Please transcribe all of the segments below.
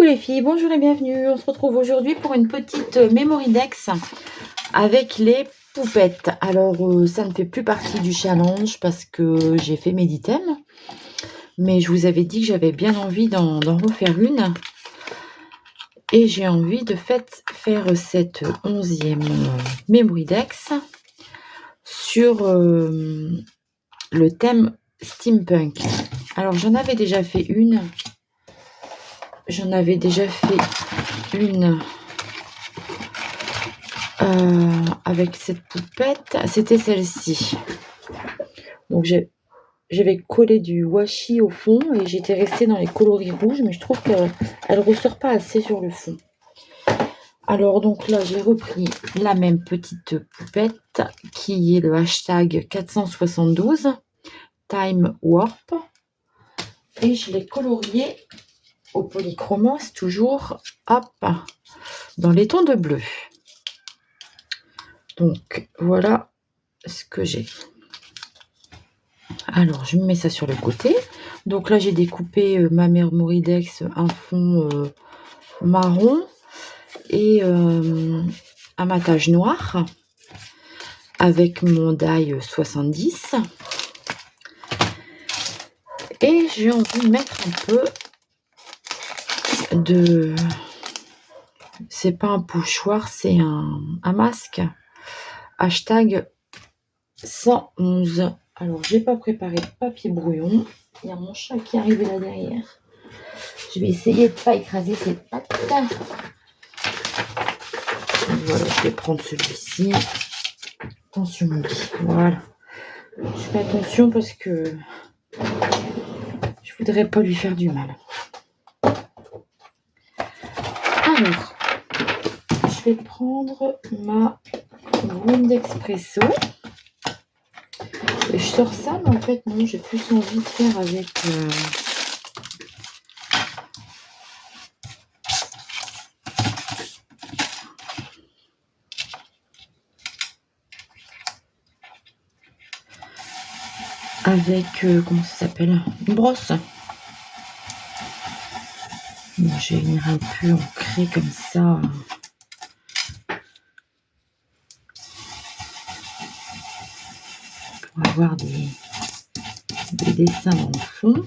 Coucou les filles, bonjour et bienvenue. On se retrouve aujourd'hui pour une petite Memory Dex avec les poupettes. Alors ça ne fait plus partie du challenge parce que j'ai fait mes items. Mais je vous avais dit que j'avais bien envie d'en refaire une. Et j'ai envie de faire cette 11e Memory Dex sur le thème steampunk. Alors j'en avais déjà fait une. J'en avais déjà fait une avec cette poupette. C'était celle-ci. Donc j'avais collé du washi au fond et j'étais restée dans les coloris rouges, mais je trouve qu'elle ne ressort pas assez sur le fond. Alors donc là, j'ai repris la même petite poupette qui est le hashtag 472 Time Warp et je l'ai coloriée au polychromos, toujours, hop, dans les tons de bleu. Donc, voilà ce que j'ai. Alors, je me mets ça sur le côté. Donc là, j'ai découpé ma Memory Dex, un fond marron et un matage noir avec mon die 70. Et j'ai envie de mettre un peu de... C'est pas un pochoir, c'est un masque. Hashtag 111. Alors, j'ai pas préparé de papier brouillon. Il y a mon chat qui est arrivé là derrière. Je vais essayer de ne pas écraser ses pattes. Voilà, je vais prendre celui-ci. Attention, mon petit. Voilà. Je fais attention parce que je voudrais pas lui faire du mal. Alors, je vais prendre ma Wind Espresso. Et je sors ça, mais en fait, non, j'ai plus envie de faire avec... comment ça s'appelle, une brosse. Bon, je vais venir un peu ancrer comme ça. Pour avoir des dessins dans le fond.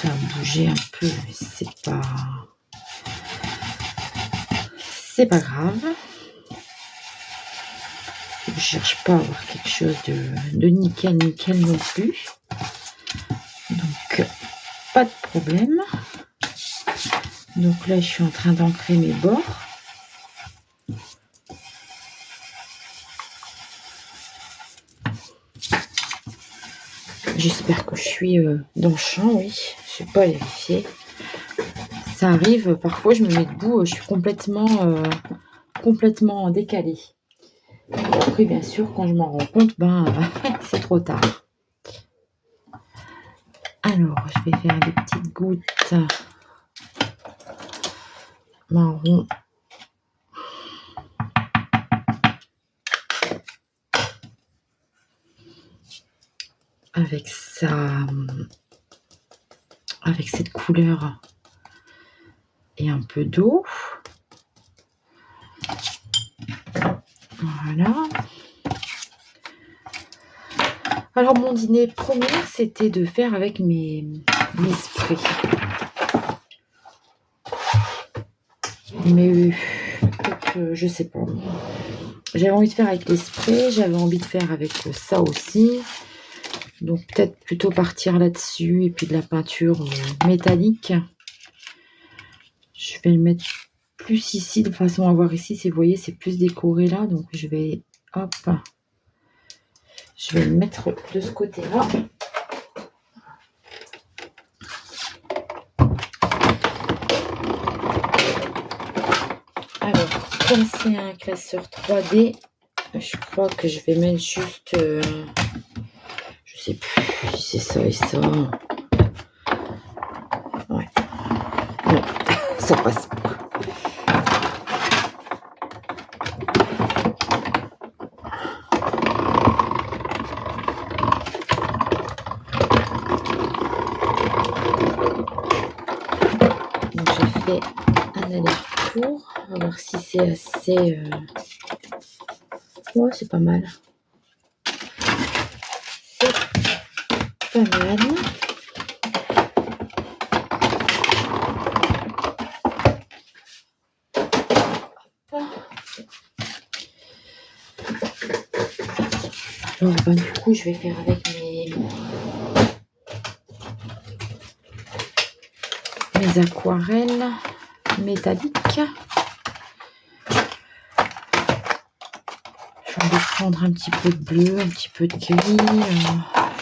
Ça a bougé un peu, mais c'est pas grave. Je cherche pas à avoir quelque chose de nickel non plus. Donc pas de problème. Donc là, je suis en train d'ancrer mes bords. J'espère que je suis dans le champ, oui. Je ne sais pas vérifier. Ça arrive, parfois je me mets debout, je suis complètement décalée. Et après, bien sûr, quand je m'en rends compte, c'est trop tard. Alors, je vais faire des petites gouttes marron. Avec ça, avec cette couleur et un peu d'eau. Voilà. Alors mon dîner premier, c'était de faire avec mes sprays. Mais je sais pas. J'avais envie de faire avec les sprays, j'avais envie de faire avec ça aussi. Donc peut-être plutôt partir là-dessus et puis de la peinture métallique. Je vais le mettre plus ici de façon à voir ici. Si vous voyez, c'est plus décoré là. Donc je vais, hop, je vais le mettre de ce côté-là. Alors, comme c'est un classeur 3D, je crois que je vais mettre juste... je sais plus si c'est ça et ça. Ouais. Non, ça passe pas. l'aller-retour. On va voir si c'est assez... Ouais, c'est pas mal. C'est pas mal. Alors, du coup, je vais faire avec mes aquarelles métalliques. Je vais prendre un petit peu de bleu, un petit peu de gris,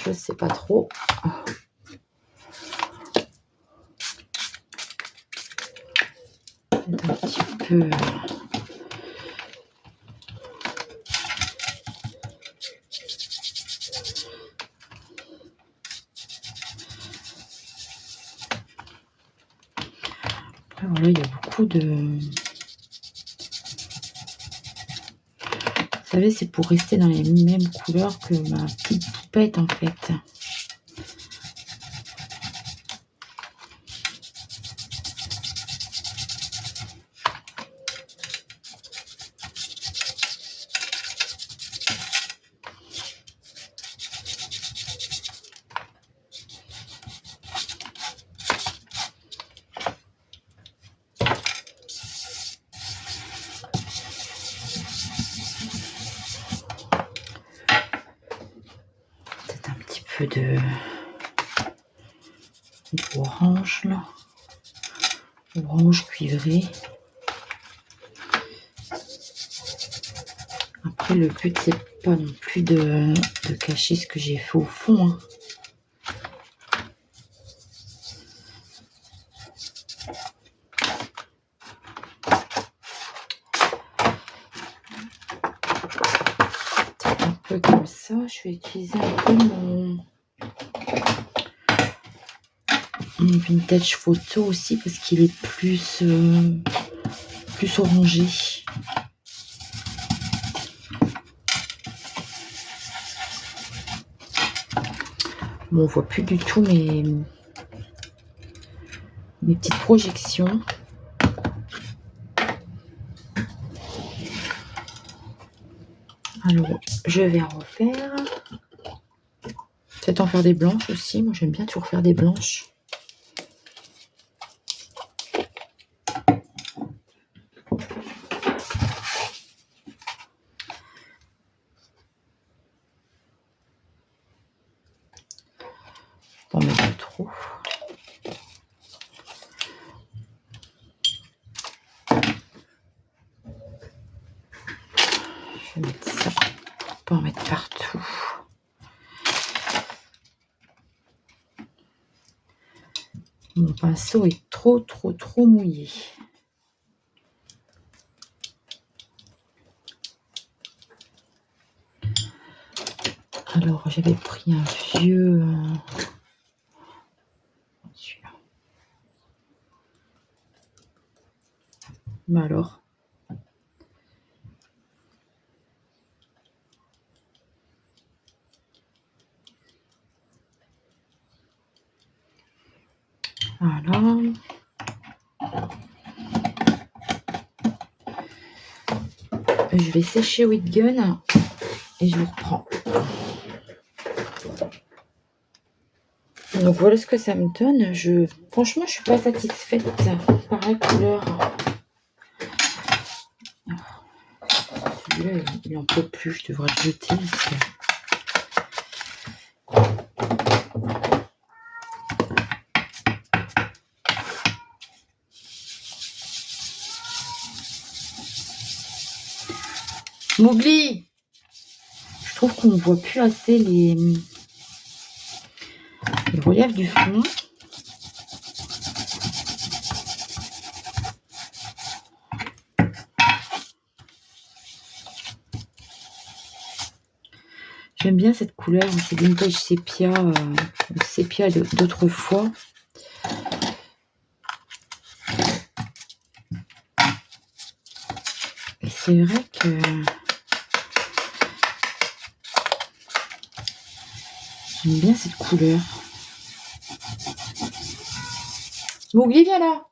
je sais pas trop. Un petit peu... Après, voilà, il y a beaucoup de... Vous savez, c'est pour rester dans les mêmes couleurs que ma petite poupette, en fait. De orange là, orange cuivré. Après le but c'est pas non plus de cacher ce que j'ai fait au fond, hein. Un peu comme ça, je vais utiliser un peu mon vintage photo aussi parce qu'il est plus orangé. Bon, on voit plus du tout mes petites projections. Alors, je vais en refaire. Peut-être en faire des blanches aussi. Moi, j'aime bien toujours faire des blanches. Pas mettre trop. Je vais mettre ça. Pas en mettre partout. Mon pinceau est trop mouillé. Alors, j'avais pris un vieux... celui-là. Mais alors... Voilà. Je vais sécher with gun et je vous reprends. Donc voilà ce que ça me donne. Franchement, je suis pas satisfaite par la couleur. Celui-là, il en peut plus. Je devrais le jeter. Mowgli, je trouve qu'on ne voit plus assez les reliefs du fond. J'aime bien cette couleur, c'est vintage sépia, sépia d'autrefois. Et c'est vrai que j'aime bien cette couleur. Mowgli, viens là.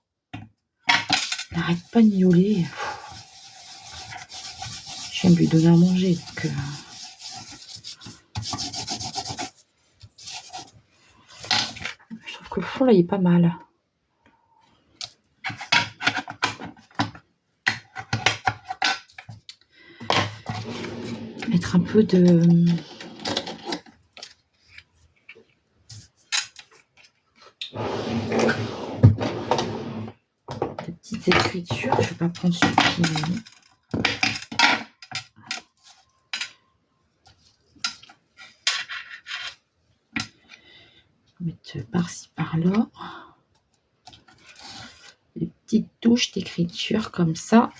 Il n'arrête pas de miauler. Je viens de lui donner à manger. Donc, je trouve que le fond là il est pas mal. Mettre un peu de petites écritures. Je vais pas prendre celui qui mettre par-ci par-là des petites touches d'écriture comme ça.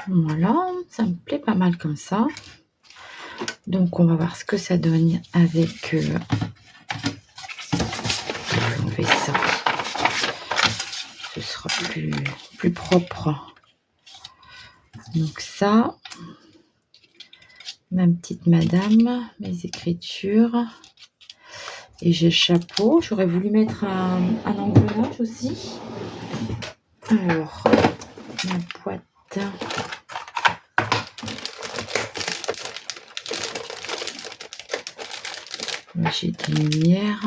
Voilà, ça me plaît pas mal comme ça. Donc on va voir ce que ça donne avec enlever ça. Ce sera plus propre. Donc ça, ma petite madame, mes écritures. Et j'ai le chapeau. J'aurais voulu mettre un engrenage aussi. Alors, ma boîte. J'ai des lumières.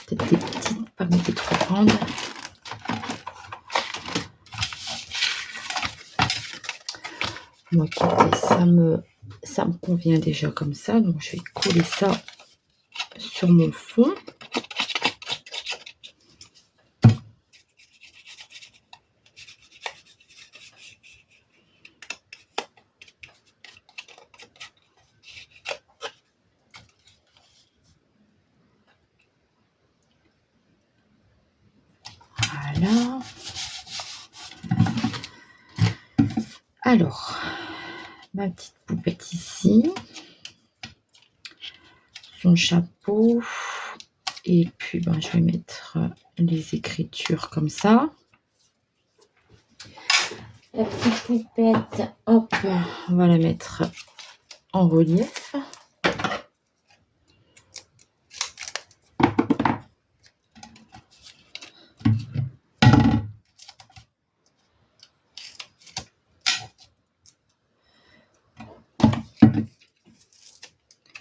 Peut-être des petites, pas mettre trop grandes. Bon, écoutez, ça me convient déjà comme ça. Donc, je vais coller ça sur mon fond. Voilà. Alors, ma petite poupette ici. Son chapeau. Et puis, ben, je vais mettre les écritures comme ça. La petite poupette, hop, on va la mettre en relief.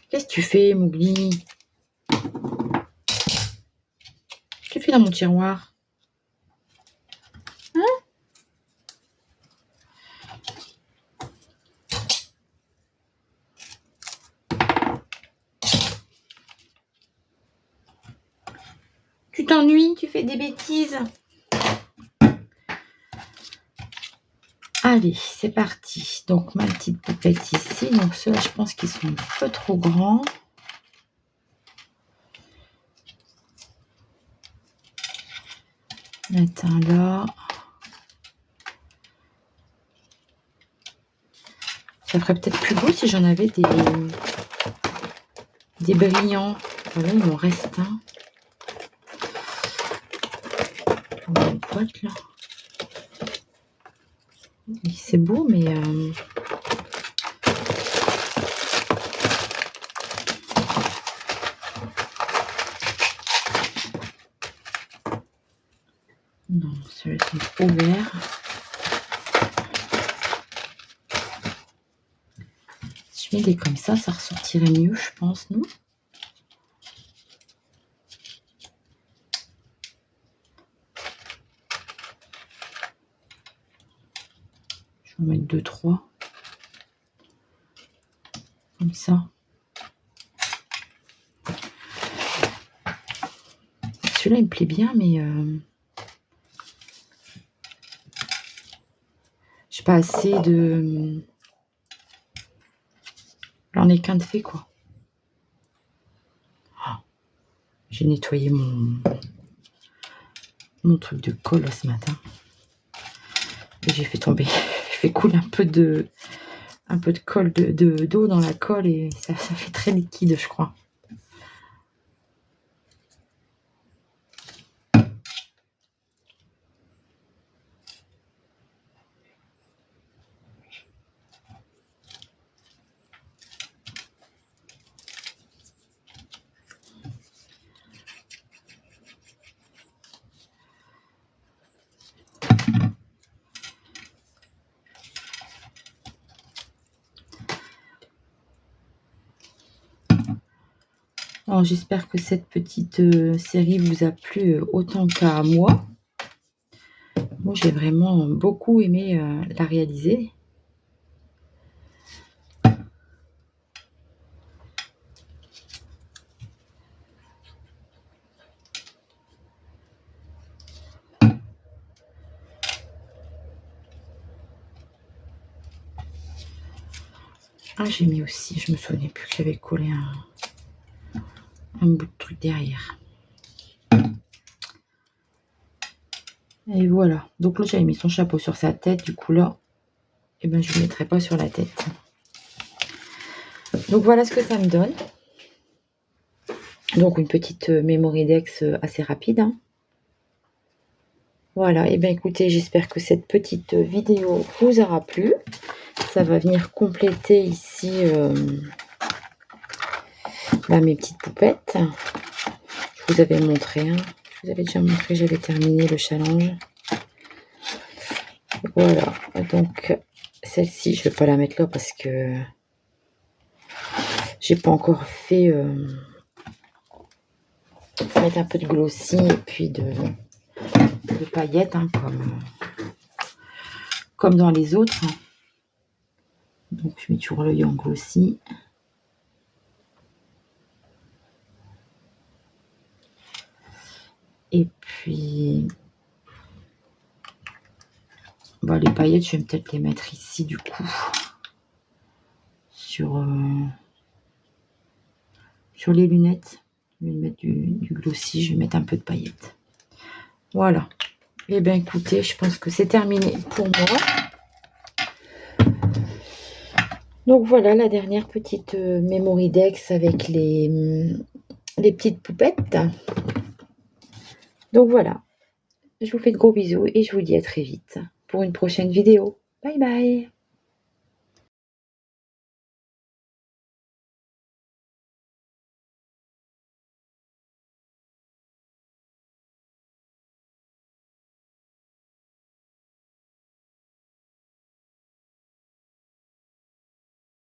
Qu'est-ce que tu fais, Mowgli? Qu'est-ce que tu fais dans mon tiroir? Hein? Tu t'ennuies? Tu fais des bêtises? Allez, c'est parti. Donc, ma petite poupette ici. Donc, ceux-là, je pense qu'ils sont un peu trop grands. Mettre un là. Ça ferait peut-être plus beau si j'en avais des brillants. Voilà, il m'en reste un. Mon pote, là. C'est beau, mais... non, ceux-là sont trop verts. Si je mets des comme ça ressortirait mieux, je pense, non? Je vais en mettre 2-3. Comme ça. Celui-là, il me plaît bien, mais... j'ai pas assez de... J'en ai qu'un de fait, quoi. Oh, j'ai nettoyé mon truc de colle ce matin. Et j'ai fait tomber. J'ai fait couler un peu de colle, d'eau dans la colle et ça fait très liquide, je crois. Alors, j'espère que cette petite série vous a plu autant qu'à moi. Moi, j'ai vraiment beaucoup aimé la réaliser. Ah, j'ai mis aussi, je me souvenais plus que j'avais collé un bout de truc derrière. Et voilà. Donc là, j'avais mis son chapeau sur sa tête. Du coup, là, eh ben, je ne le mettrai pas sur la tête. Donc voilà ce que ça me donne. Donc une petite Mémoridex assez rapide. Hein. Voilà. Et bien écoutez, j'espère que cette petite vidéo vous aura plu. Ça va venir compléter ici mes petites poupettes. Je vous avais montré. Hein. Je vous avais déjà montré, j'avais terminé le challenge. Voilà. Donc celle-ci, je ne vais pas la mettre là parce que j'ai pas encore fait mettre un peu de glossy et puis de paillettes hein, comme dans les autres. Donc je mets toujours l'œil en glossy. Et puis les paillettes, je vais peut-être les mettre ici du coup. Sur les lunettes. Je vais mettre du glossy, je vais mettre un peu de paillettes. Voilà. Et bien écoutez, je pense que c'est terminé pour moi. Donc voilà la dernière petite Mémoridex avec les petites poupettes. Donc voilà. Je vous fais de gros bisous et je vous dis à très vite pour une prochaine vidéo. Bye bye!